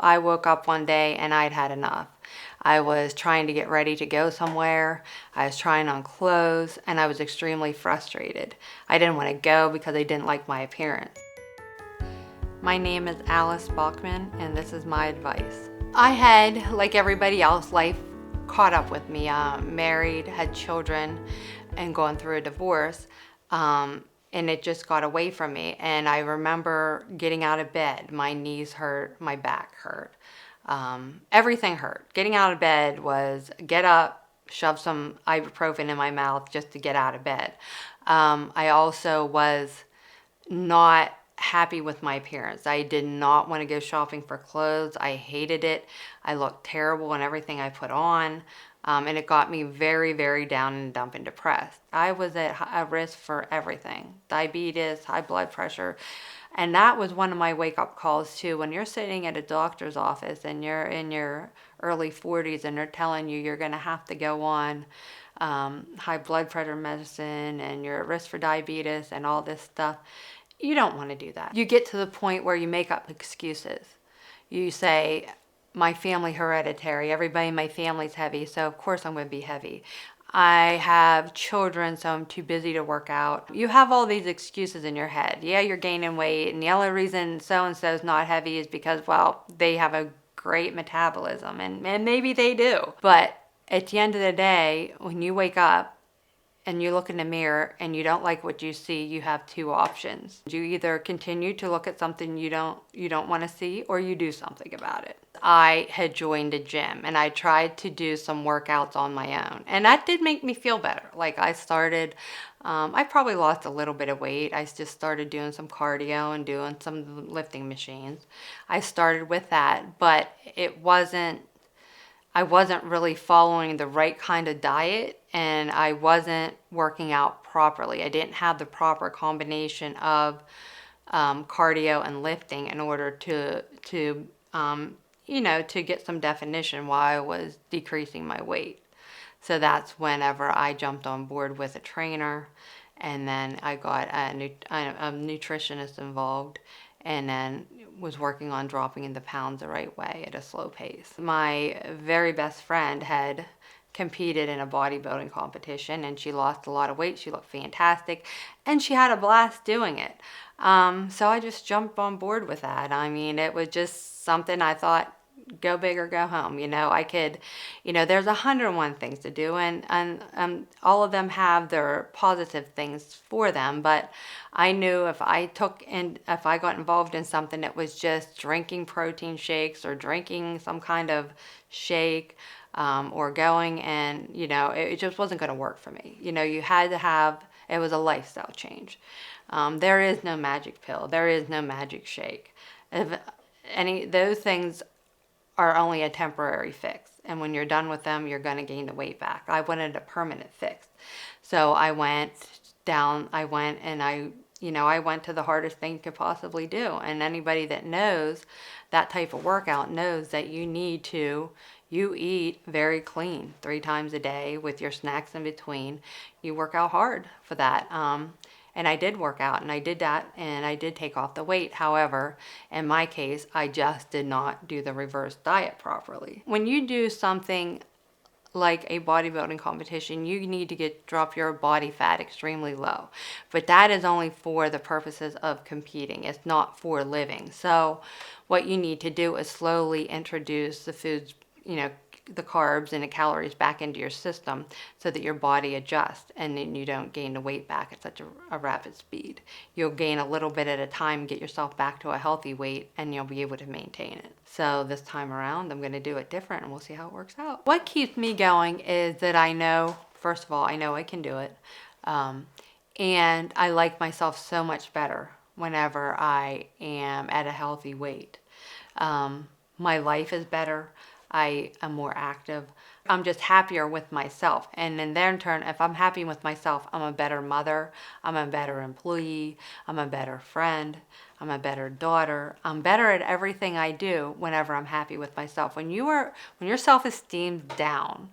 I woke up one day and I'd had enough. I was trying to get ready to go somewhere. I was trying on clothes and I was extremely frustrated. I didn't want to go because I didn't like my appearance. My name is Alice Baughman and this is my advice. I had, like everybody else, life caught up with me. Married, had children, and gone through a divorce. And it just got away from me. And I remember getting out of bed. My knees hurt, my back hurt. Everything hurt. Getting out of bed was get up, shove some ibuprofen in my mouth just to get out of bed. I also was not happy with my appearance. I did not want to go shopping for clothes. I hated it. I looked terrible in everything I put on. And it got me very, very down and dumb and depressed. I was at risk for everything. Diabetes, high blood pressure. And that was one of my wake-up calls too. When you're sitting at a doctor's office and you're in your early 40s and they're telling you you're going to have to go on high blood pressure medicine and you're at risk for diabetes and all this stuff, you don't want to do that. You get to the point where you make up excuses. You say, my family hereditary, everybody in my family's heavy, so of course I'm going to be heavy. I have children, so I'm too busy to work out. You have all these excuses in your head. Yeah, you're gaining weight, and the only reason so-and-so is not heavy is because, well, they have a great metabolism, and maybe they do. But at the end of the day, when you wake up, and you look in the mirror and you don't like what you see, you have two options. You either continue to look at something you don't want to see, or you do something about it. I had joined a gym and I tried to do some workouts on my own, and that did make me feel better. Like I started, I probably lost a little bit of weight. I just started doing some cardio and doing some lifting machines. I started with that, but I wasn't really following the right kind of diet, and I wasn't working out properly. I didn't have the proper combination of cardio and lifting in order to get some definition while I was decreasing my weight. So that's whenever I jumped on board with a trainer, and then I got a nutritionist involved, and then was working on dropping the pounds the right way at a slow pace. My very best friend had competed in a bodybuilding competition and she lost a lot of weight. She looked fantastic and she had a blast doing it. So I just jumped on board with that. I mean, it was just something I thought, go big or go home. I could, there's 101 things to do, and all of them have their positive things for them. But I knew if I got involved in something that was just drinking protein shakes or drinking some kind of shake, or going and, it just wasn't going to work for me. You had to have, it was a lifestyle change. There is no magic pill. There is no magic shake. If those things are only a temporary fix. And when you're done with them, you're going to gain the weight back. I wanted a permanent fix. So I went to the hardest thing you could possibly do. And anybody that knows that type of workout knows that you eat very clean 3 times a day with your snacks in between. You work out hard for that. And I did work out and I did that and I did take off the weight. However, in my case, I just did not do the reverse diet properly. When you do something like a bodybuilding competition, you need to drop your body fat extremely low. But that is only for the purposes of competing. It's not for living. So what you need to do is slowly introduce the foods, the carbs and the calories back into your system so that your body adjusts and then you don't gain the weight back at such a rapid speed. You'll gain a little bit at a time, get yourself back to a healthy weight, and you'll be able to maintain it. So this time around, I'm going to do it different and we'll see how it works out. What keeps me going is that I know, first of all, I know I can do it. And I like myself so much better whenever I am at a healthy weight. My life is better. I am more active. I'm just happier with myself. And in turn, if I'm happy with myself, I'm a better mother. I'm a better employee. I'm a better friend. I'm a better daughter. I'm better at everything I do whenever I'm happy with myself. When your self-esteem's down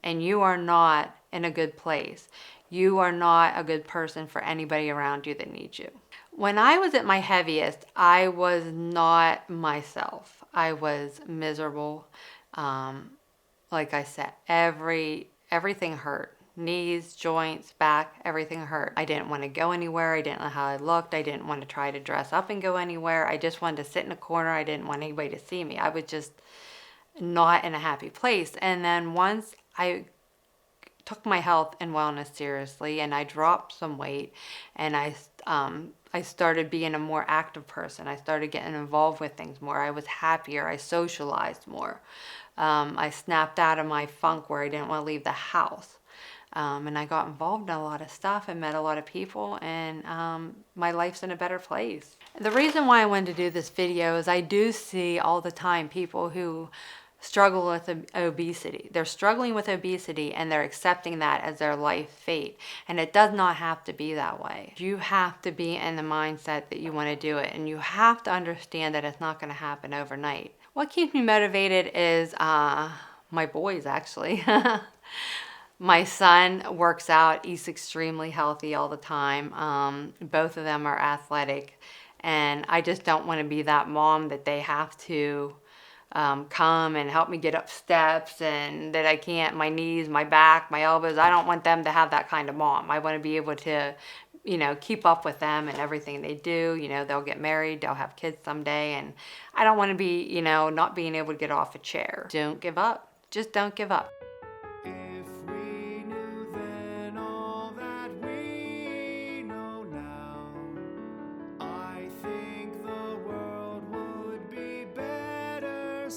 and you are not in a good place, you are not a good person for anybody around you that needs you. When I was at my heaviest, I was not myself. I was miserable. Like I said, everything hurt. Knees, joints, back, everything hurt. I didn't want to go anywhere. I didn't know how I looked. I didn't want to try to dress up and go anywhere. I just wanted to sit in a corner. I didn't want anybody to see me. I was just not in a happy place. And then once I took my health and wellness seriously and I dropped some weight and I started being a more active person. I started getting involved with things more. I was happier. I socialized more. I snapped out of my funk where I didn't want to leave the house. And I got involved in a lot of stuff and met a lot of people, and my life's in a better place. The reason why I wanted to do this video is I do see all the time people who struggle with obesity. They're struggling with obesity and they're accepting that as their life fate. And it does not have to be that way. You have to be in the mindset that you want to do it, and you have to understand that it's not going to happen overnight. What keeps me motivated is my boys, actually. My son works out, eats extremely healthy all the time. Both of them are athletic, and I just don't want to be that mom that they have to come and help me get up steps, and that I can't, my knees, my back, my elbows. I don't want them to have that kind of mom. I want to be able to, keep up with them and everything they do. They'll get married, they'll have kids someday, and I don't want to be, not being able to get off a chair. Don't give up. Just don't give up. If we knew then all that we know now, I think the world would be better.